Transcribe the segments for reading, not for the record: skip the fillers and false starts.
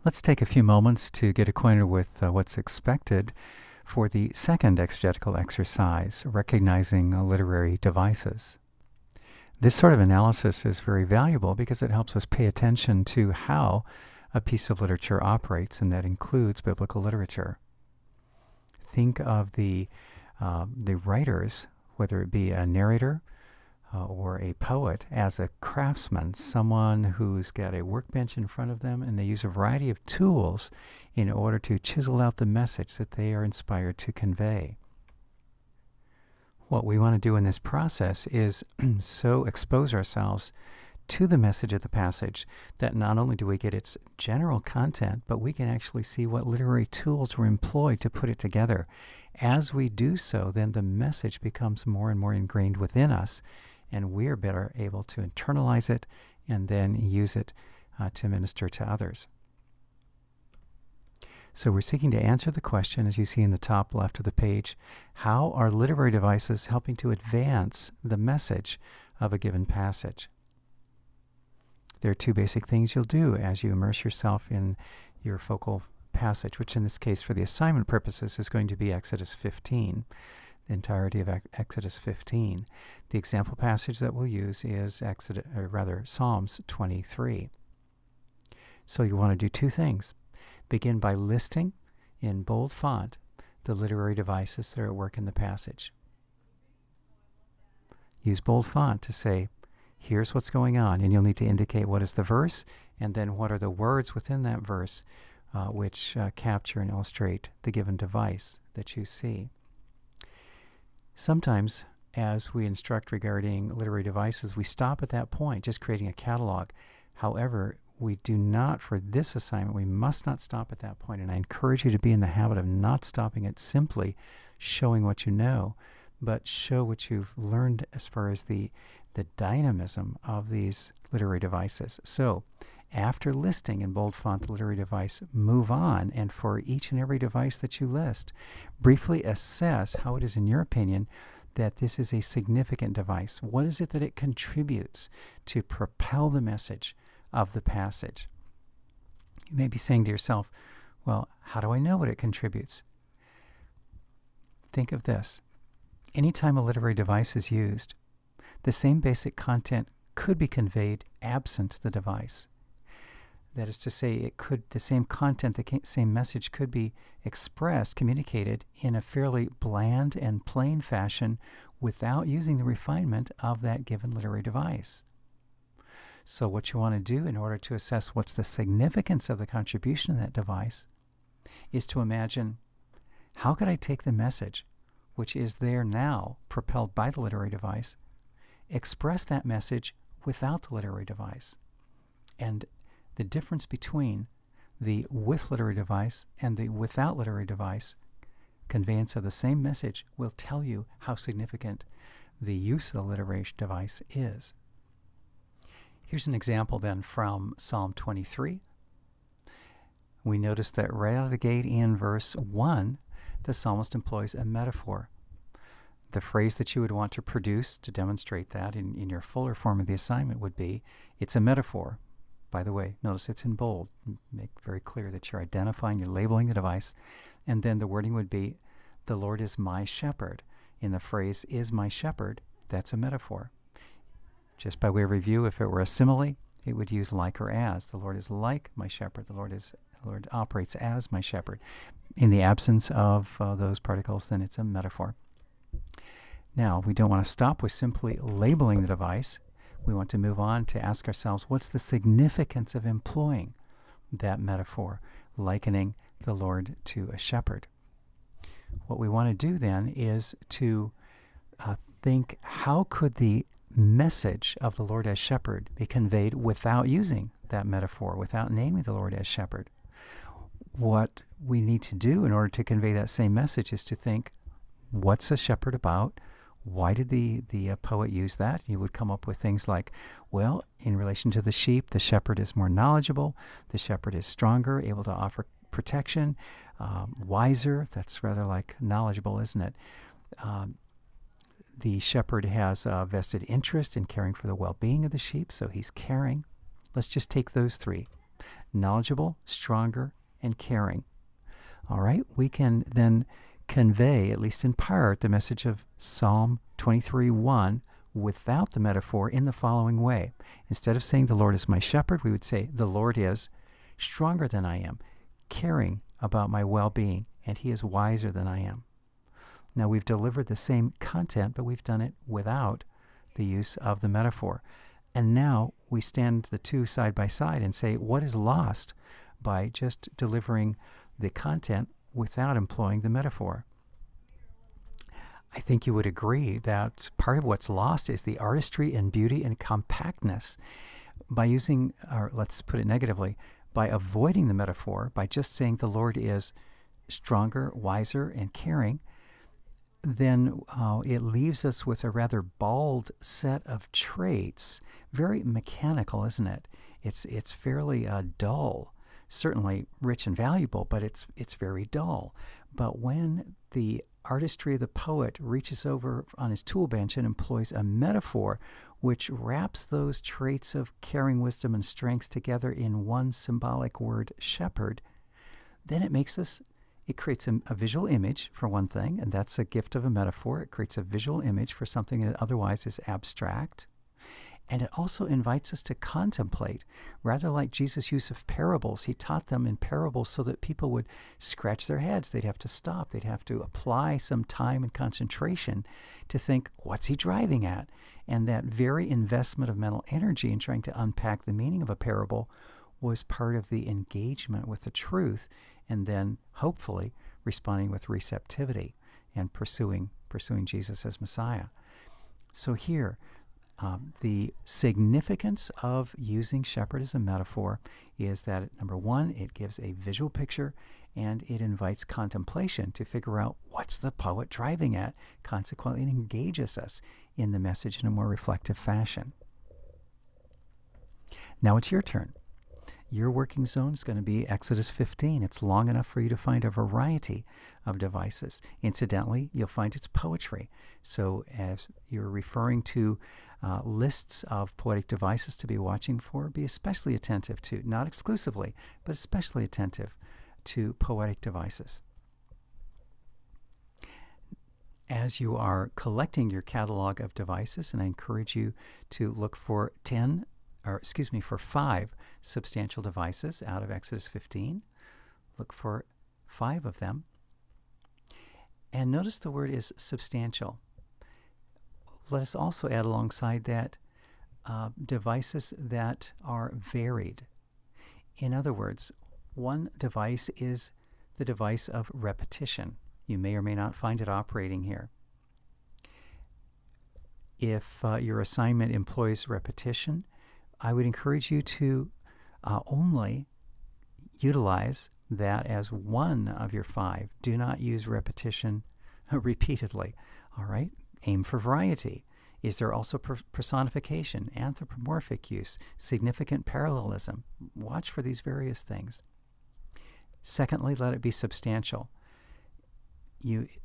Let's take a few moments to get acquainted with what's expected for the second exegetical exercise, recognizing literary devices. This sort of analysis is very valuable because it helps us pay attention to how a piece of literature operates, and that includes biblical literature. Think of the writers, whether it be a narrator or a poet, as a craftsman, someone who's got a workbench in front of them, and they use a variety of tools in order to chisel out the message that they are inspired to convey. What we want to do in this process is so expose ourselves to the message of the passage that not only do we get its general content, but we can actually see what literary tools were employed to put it together. As we do so, then the message becomes more and more ingrained within us, and we are better able to internalize it and then use it to minister to others. So we're seeking to answer the question, as you see in the top left of the page, how are literary devices helping to advance the message of a given passage? There are two basic things you'll do as you immerse yourself in your focal passage, which in this case for the assignment purposes is going to be Exodus 15, the entirety of Exodus 15. The example passage that we'll use is Psalms 23. So you want to do two things. Begin by listing in bold font the literary devices that are at work in the passage. Use bold font to say, here's what's going on, and you'll need to indicate what is the verse, and then what are the words within that verse which capture and illustrate the given device that you see. Sometimes, as we instruct regarding literary devices, we stop at that point, just creating a catalog. However, we do not, for this assignment, we must not stop at that point, and I encourage you to be in the habit of not stopping at simply showing what you know, but show what you've learned as far as the dynamism of these literary devices. So, after listing in bold font the literary device, move on, and for each and every device that you list, briefly assess how it is, in your opinion, that this is a significant device. What is it that it contributes to propel the message of the passage? You may be saying to yourself, well, how do I know what it contributes? Think of this. Anytime a literary device is used, the same basic content could be conveyed absent the device. That is to say, the same content, the same message could be expressed, communicated in a fairly bland and plain fashion without using the refinement of that given literary device. So what you want to do in order to assess what's the significance of the contribution of that device is to imagine, how could I take the message, which is there now, propelled by the literary device, express that message without the literary device? And the difference between the with literary device and the without literary device conveyance of the same message will tell you how significant the use of the literary device is. Here's an example then from Psalm 23. We notice that right out of the gate in verse 1, the psalmist employs a metaphor. The phrase that you would want to produce to demonstrate that in your fuller form of the assignment would be, it's a metaphor. By the way, notice it's in bold. Make very clear that you're identifying, you're labeling the device. And then the wording would be, the Lord is my shepherd. In the phrase, is my shepherd, that's a metaphor. Just by way of review, if it were a simile, it would use like or as. The Lord is like my shepherd. The Lord operates as my shepherd. In the absence of those particles, then it's a metaphor. Now, we don't want to stop with simply labeling the device. We want to move on to ask ourselves, what's the significance of employing that metaphor, likening the Lord to a shepherd? What we want to do then is to think, how could the message of the Lord as shepherd be conveyed without using that metaphor, without naming the Lord as shepherd? What we need to do in order to convey that same message is to think, what's a shepherd about? Why did the poet use that? You would come up with things like, well, in relation to the sheep, the shepherd is more knowledgeable, the shepherd is stronger, able to offer protection, wiser. That's rather like knowledgeable, isn't it? The shepherd has a vested interest in caring for the well-being of the sheep, so he's caring. Let's just take those three. knowledgeable, stronger, and caring. All right, we can then convey, at least in part, the message of Psalm 23:1 without the metaphor in the following way. Instead of saying the Lord is my shepherd, we would say the Lord is stronger than I am, caring about my well-being, and he is wiser than I am. Now we've delivered the same content, but we've done it without the use of the metaphor. And now we stand the two side by side and say, what is lost by just delivering the content without employing the metaphor? I think you would agree that part of what's lost is the artistry and beauty and compactness. By using, or let's put it negatively, by avoiding the metaphor, by just saying the Lord is stronger, wiser, and caring, then it leaves us with a rather bald set of traits. Very mechanical, isn't it? It's fairly dull. Certainly rich and valuable, but it's very dull. But when the artistry of the poet reaches over on his tool bench and employs a metaphor which wraps those traits of caring, wisdom, and strength together in one symbolic word, shepherd, then it creates a visual image, for one thing, and that's a gift of a metaphor. It creates a visual image for something that otherwise is abstract. And it also invites us to contemplate, rather like Jesus' use of parables. He taught them in parables so that people would scratch their heads. They'd have to stop. They'd have to apply some time and concentration to think, what's he driving at? And that very investment of mental energy in trying to unpack the meaning of a parable was part of the engagement with the truth, and then hopefully responding with receptivity and pursuing Jesus as Messiah. So here, the significance of using shepherd as a metaphor is that, number one, it gives a visual picture and it invites contemplation to figure out what's the poet driving at. Consequently, it engages us in the message in a more reflective fashion. Now it's your turn. Your working zone is going to be Exodus 15. It's long enough for you to find a variety of devices. Incidentally, you'll find it's poetry. So as you're referring to lists of poetic devices to be watching for, be especially attentive to, not exclusively, but especially attentive to poetic devices. As you are collecting your catalog of devices, and I encourage you to look for 5 substantial devices out of Exodus 15. Look for 5 of them. And notice the word is substantial. Let us also add alongside that devices that are varied. In other words, one device is the device of repetition. You may or may not find it operating here. If your assignment employs repetition, I would encourage you to only utilize that as one of your 5. Do not use repetition repeatedly. All right? Aim for variety. Is there also personification, anthropomorphic use, significant parallelism? Watch for these various things. Secondly, let it be substantial.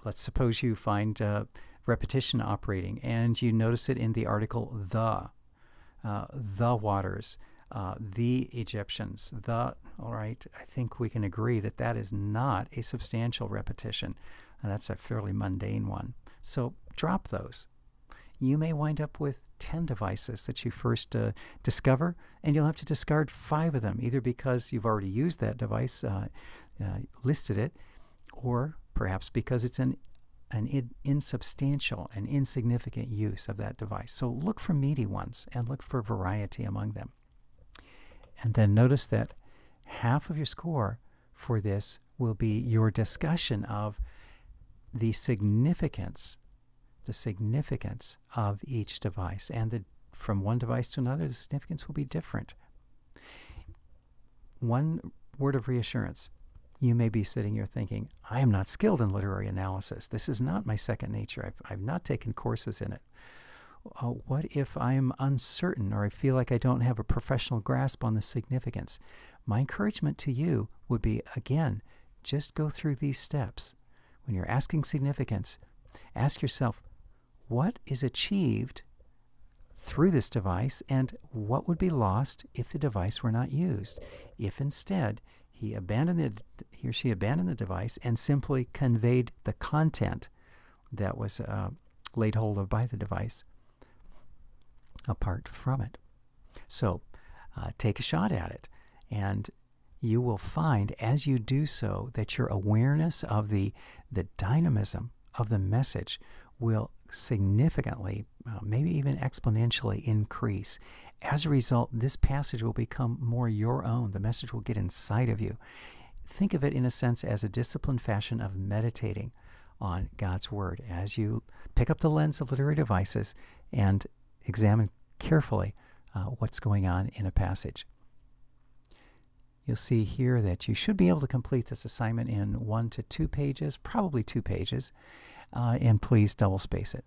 Let's suppose you find repetition operating and you notice it in the article the waters, the Egyptians, all right, I think we can agree that that is not a substantial repetition. That's a fairly mundane one. So drop those. You may wind up with 10 devices that you first discover, and you'll have to discard 5 of them, either because you've already used that device, listed it, or perhaps because it's an insubstantial and insignificant use of that device. So look for meaty ones and look for variety among them. And then notice that half of your score for this will be your discussion of the significance of each device. And from one device to another, the significance will be different. One word of reassurance. You may be sitting here thinking, I am not skilled in literary analysis. This is not my second nature. I've not taken courses in it. What if I am uncertain or I feel like I don't have a professional grasp on the significance? My encouragement to you would be, again, just go through these steps. When you're asking significance, ask yourself, what is achieved through this device and what would be lost if the device were not used. If instead he or she abandoned the device and simply conveyed the content that was laid hold of by the device apart from it. So take a shot at it, and you will find as you do so that your awareness of the dynamism of the message will significantly, maybe even exponentially increase. As a result, this passage will become more your own. The message will get inside of you. Think of it in a sense as a disciplined fashion of meditating on God's Word as you pick up the lens of literary devices and examine carefully what's going on in a passage. You'll see here that you should be able to complete this assignment in 1 to 2 pages, probably 2 pages, and please double space it.